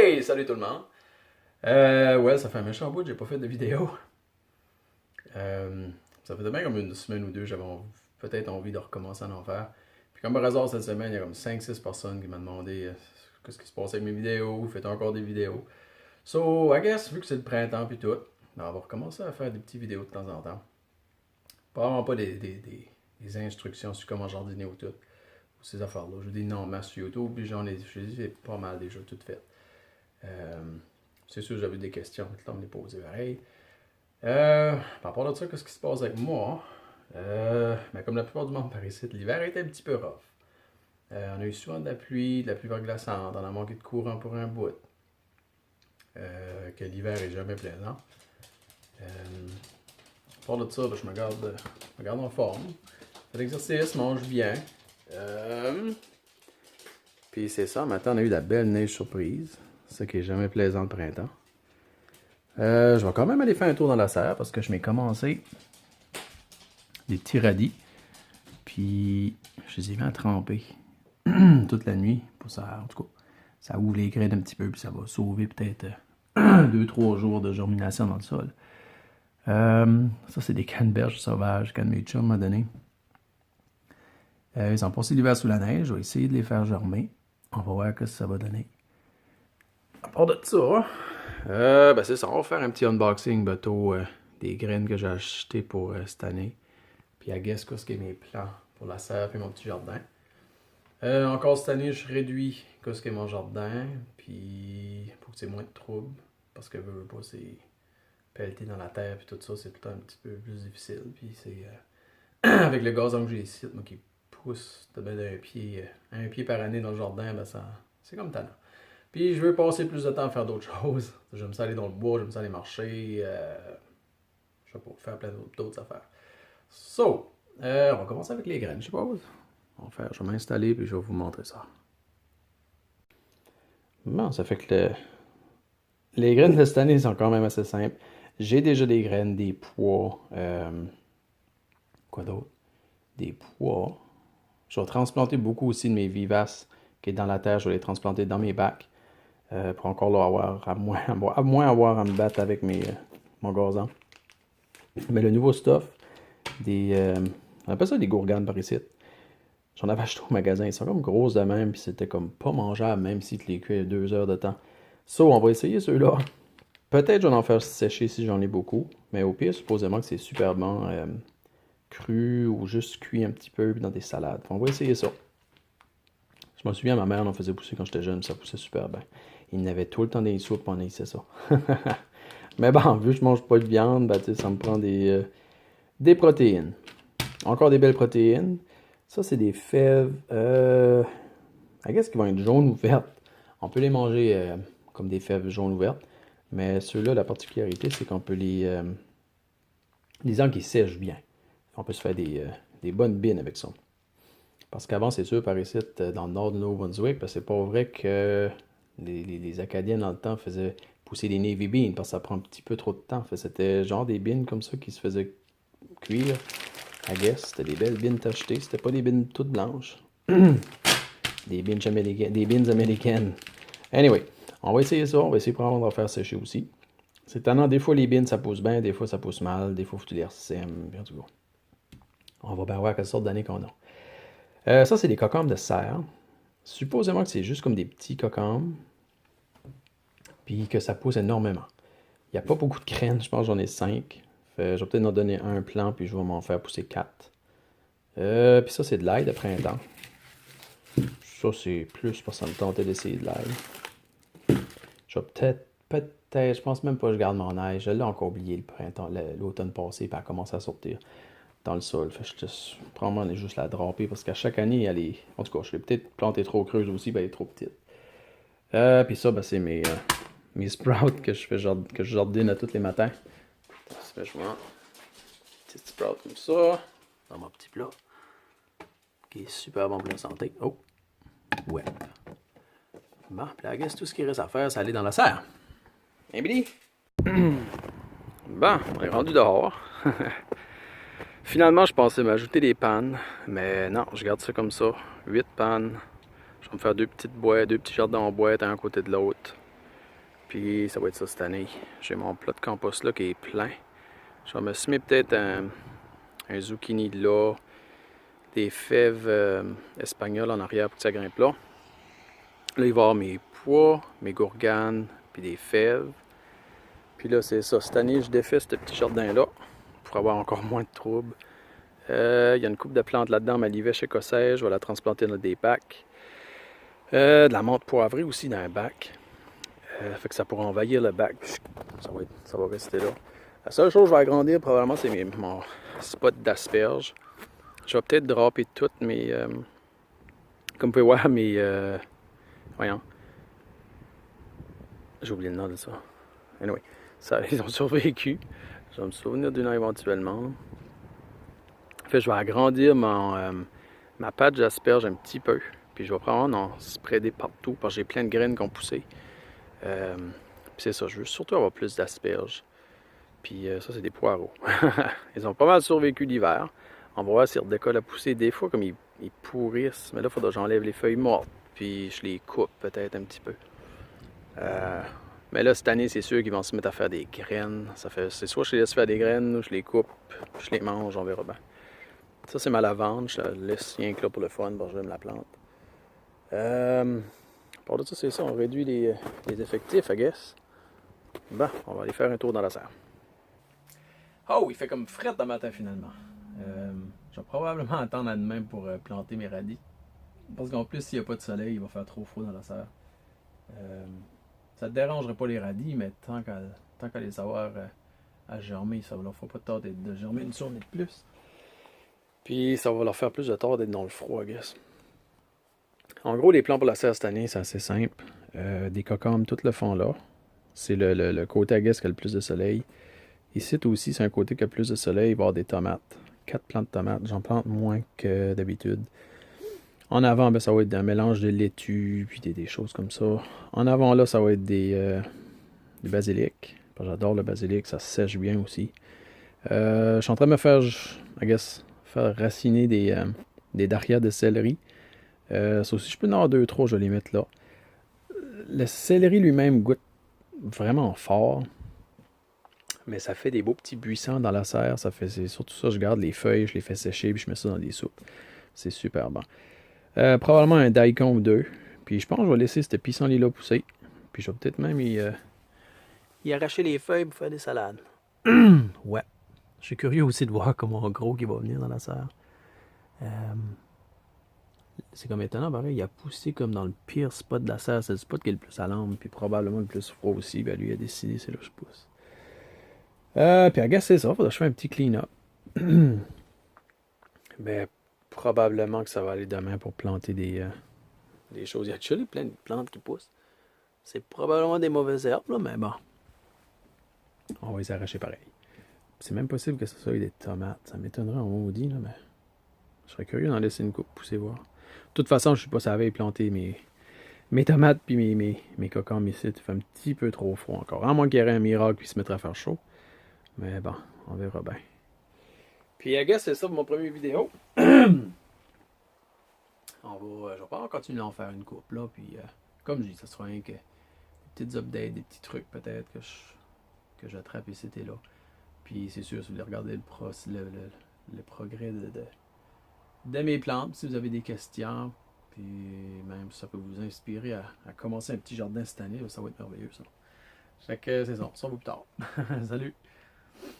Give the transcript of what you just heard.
Hey, salut tout le monde! Ouais, ça fait un méchant bout, j'ai pas fait de vidéo. Euh, Ça faisait bien comme une semaine ou deux, peut-être envie de recommencer à en faire. Puis comme par hasard, cette semaine, il y a comme 5 6 personnes qui m'ont demandé qu'est-ce qui se passait avec mes vidéos, faites encore des vidéos. So, I guess, vu que c'est le printemps puis tout, ben, on va recommencer à faire des petites vidéos de temps en temps. Probablement pas des instructions sur comment jardiner ou tout, ou ces affaires-là. Je dis non en masse sur YouTube, puis j'ai pas mal déjà toutes faites. Euh, c'est sûr, j'avais des questions, le temps de les poser pareil. Par rapport à ça, qu'est-ce qui se passe avec moi? Ben, comme la plupart du monde par ici, l'hiver a été un petit peu rough. On a eu souvent de la pluie verglaçante, on a manqué de courant pour un bout. Que l'hiver est jamais plaisant. À part de ça, ben, je me garde en forme. Fais de l'exercice, mange bien. Puis c'est ça, maintenant on a eu de la belle neige surprise. C'est ça qui est jamais plaisant le printemps. Je vais quand même aller faire un tour dans la serre parce que je m'ai commencé des petits radis. Puis je les ai mis à tremper toute la nuit. Pour ça, en tout cas, ça ouvre les graines un petit peu. Puis ça va sauver peut-être 2 3 jours de germination dans le sol. Ça, c'est des canneberges sauvages qu'un de mes chums m'a donné. Ils ont passé l'hiver sous la neige. Je vais essayer de les faire germer. On va voir ce que ça va donner. À part de ça, ben c'est ça, on va faire un petit unboxing bateau des graines que j'ai achetées pour cette année. Puis à guess qu'est-ce qui est mes plans pour la serre et mon petit jardin. Encore cette année, je réduis qu'est-ce qui est mon jardin. Puis pour que c'est moins de troubles. Parce que veux pas, c'est pelleter dans la terre puis tout ça, c'est tout le temps un petit peu plus difficile. Puis c'est avec le gazon que j'ai ici, moi qui pousse de ben un pied par année dans le jardin, ben ça c'est comme talent. Puis je veux passer plus de temps à faire d'autres choses. J'aime ça aller dans le bois, j'aime ça aller marcher. Je sais pas, faire plein d'autres affaires. So, on va commencer avec les graines, je suppose. Je vais m'installer puis je vais vous montrer ça. Bon, ça fait que les graines de cette année sont quand même assez simples. J'ai déjà des graines, des pois. Quoi d'autre? Des pois. Je vais transplanter beaucoup aussi de mes vivaces qui est dans la terre. Je vais les transplanter dans mes bacs. Pour encore avoir à moins avoir à me battre avec mon gazon. Mais le nouveau stuff, on appelle ça des gourganes par ici. J'en avais acheté au magasin, ils sont comme grosses de même, puis c'était comme pas mangeable, même si tu les cuis 2 heures de temps. So, on va essayer ceux-là. Peut-être je vais en faire sécher si j'en ai beaucoup, mais au pire, supposément que c'est super bon cru ou juste cuit un petit peu dans des salades. On va essayer ça. Je me souviens, ma mère en faisait pousser quand j'étais jeune, ça poussait super bien. Il n'avait tout le temps des soupes, on essayait ça. Mais bon, vu que je mange pas de viande, ben, ça me prend des protéines. Encore des belles protéines. Ça, c'est des fèves. I guess qu'ils vont être jaunes ou vertes. On peut les manger comme des fèves jaunes ou vertes. Mais ceux-là, la particularité, c'est qu'on peut les ans qui sèchent bien. On peut se faire des bonnes bines avec ça. Parce qu'avant, c'est sûr, par ici, dans le nord du Nouveau-Brunswick, parce que c'est pas vrai que les Acadiens, dans le temps, faisaient pousser des Navy beans, parce que ça prend un petit peu trop de temps. C'était genre des bines comme ça qui se faisaient cuire. I guess, c'était des belles bines tachetées. C'était pas des bines toutes blanches. Des bines américaines. Anyway, on va essayer ça. On va essayer de prendre à faire sécher aussi. C'est tannant. Des fois, les bines, ça pousse bien. Des fois, ça pousse mal. Des fois, il faut que tu les ressèmes. En tout cas, on va bien voir quelle sorte d'année qu'on a. Ça, c'est des cocombes de serre. Supposément que c'est juste comme des petits cocombes. Puis que ça pousse énormément. Il n'y a pas beaucoup de graines. Je pense que j'en ai 5. Je vais peut-être en donner un plant, puis je vais m'en faire pousser 4. Puis ça, c'est de l'ail de printemps. Ça, c'est plus parce que ça me tentait d'essayer de l'ail. Je vais je pense même pas que je garde mon ail. Je l'ai encore oublié le printemps, l'automne passé, puis elle commence à sortir dans le sol. Fait que probablement juste la draper, parce qu'à chaque année, elle est... En tout cas, je l'ai peut-être planté trop creuse aussi, ben elle est trop petite. Puis ça, ben, c'est mes sprouts que je jardine à tous les matins. Ça fait je vois un petit sprout comme ça, dans mon petit plat, qui est super bon pour la santé. Oh! Ouais. Bon, puis la guess, tout ce qui reste à faire, c'est aller dans la serre. Hein, Billy? Bon, on est rendu dehors. Finalement, je pensais m'ajouter des pannes, mais non, je garde ça comme ça. 8 pannes. Je vais me faire 2 petites boîtes, 2 petits jardins en boîte, un à côté de l'autre. Puis ça va être ça cette année. J'ai mon plat de compost là qui est plein. Je vais me semer peut-être un zucchini de là, des fèves espagnoles en arrière pour que ça grimpe là. Là, il va y avoir mes pois, mes gourganes, puis des fèves. Puis là, c'est ça. Cette année, je défais ce petit jardin-là pour avoir encore moins de troubles. Il y a une coupe de plantes là-dedans, ma livèche écossaise. Je vais la transplanter dans des bacs. De la menthe poivrée aussi dans un bac. Fait que ça pourra envahir le bac. Ça va rester là. La seule chose que je vais agrandir probablement, c'est mon spot d'asperges. Je vais peut-être draper toutes mes... comme vous pouvez voir, mes... voyons. J'ai oublié le nom de ça. Anyway, ils ont survécu. Je vais me souvenir d'une éventuellement. Fait que je vais agrandir ma patch d'asperges un petit peu. Puis je vais prendre en spreader partout parce que j'ai plein de graines qui ont poussé. Puis c'est ça, je veux surtout avoir plus d'asperges. Puis ça, c'est des poireaux. Ils ont pas mal survécu l'hiver. On va voir s'ils redécollent à pousser. Des fois, comme ils pourrissent, mais là, il faudra que j'enlève les feuilles mortes. Puis je les coupe peut-être un petit peu. Mais là, cette année, c'est sûr qu'ils vont se mettre à faire des graines. C'est soit je les laisse faire des graines, ou je les coupe, je les mange, on verra bien. Ça, c'est ma lavande. Je la laisse rien que là pour le fun, bon, je vais me la plante. Pour ça, c'est ça. On réduit les effectifs, I guess. Bon, on va aller faire un tour dans la serre. Oh, il fait comme fret le matin finalement. Je vais probablement attendre à demain pour planter mes radis. Parce qu'en plus, s'il n'y a pas de soleil, il va faire trop froid dans la serre. Ça ne dérangerait pas les radis, mais tant qu'à les avoir à germer, ça ne leur fera pas de tort de germer une journée de plus. Puis ça va leur faire plus de tort d'être dans le froid, I guess. En gros, les plans pour la serre cette année, c'est assez simple. Des cocombes, tout le fond là. C'est le côté, I guess, qui a le plus de soleil. Ici aussi, c'est un côté qui a plus de soleil. Il va y avoir des tomates. 4 plants de tomates. J'en plante moins que d'habitude. En avant, ben, ça va être un mélange de laitue, puis des choses comme ça. En avant, là, ça va être du basilic. J'adore le basilic, ça sèche bien aussi. Je suis en train de me faire, I guess, faire raciner des dahlias de céleri. Ça aussi, je peux en avoir 2-3, je vais les mettre là. Le céleri lui-même goûte vraiment fort. Mais ça fait des beaux petits buissons dans la serre. C'est surtout ça, je garde les feuilles, je les fais sécher, puis je mets ça dans des soupes. C'est super bon. Probablement un daikon ou deux. Puis je pense que je vais laisser ce pissenlit-là pousser. Puis je vais peut-être même y arracher les feuilles pour faire des salades. Ouais. Je suis curieux aussi de voir comment gros il va venir dans la serre. C'est comme étonnant, pareil. Il a poussé comme dans le pire spot de la serre. C'est le spot qui est le plus à l'ombre. Puis probablement le plus froid aussi. Ben lui, il a décidé, c'est là que je pousse. Puis I guess c'est ça. Faudrait que je fasse un petit clean-up. Ben, probablement que ça va aller demain pour planter des choses. Il y a déjà plein de plantes qui poussent. C'est probablement des mauvaises herbes, là, mais bon. On va les arracher pareil. C'est même possible que ce soit des tomates. Ça m'étonnerait en maudit, là, mais je serais curieux d'en laisser une coupe pousser voir. De toute façon, je suis pas savais planter mes tomates puis mes cocombes ici. Il fait un petit peu trop froid encore. À moins qu'il y ait un miracle puis se mettre à faire chaud. Mais bon, on verra bien. Puis, I guess, c'est ça pour mon premier vidéo. Je vais pas continuer à en faire une coupe là. Puis, comme je dis, ça sera rien que des petites updates, des petits trucs peut-être que j'attrape ici et là. Puis, c'est sûr, si vous voulez regarder le progrès de mes plantes, si vous avez des questions, puis même si ça peut vous inspirer à commencer un petit jardin cette année, ça va être merveilleux ça. Fait que c'est ça, on se revoit plus tard. Salut!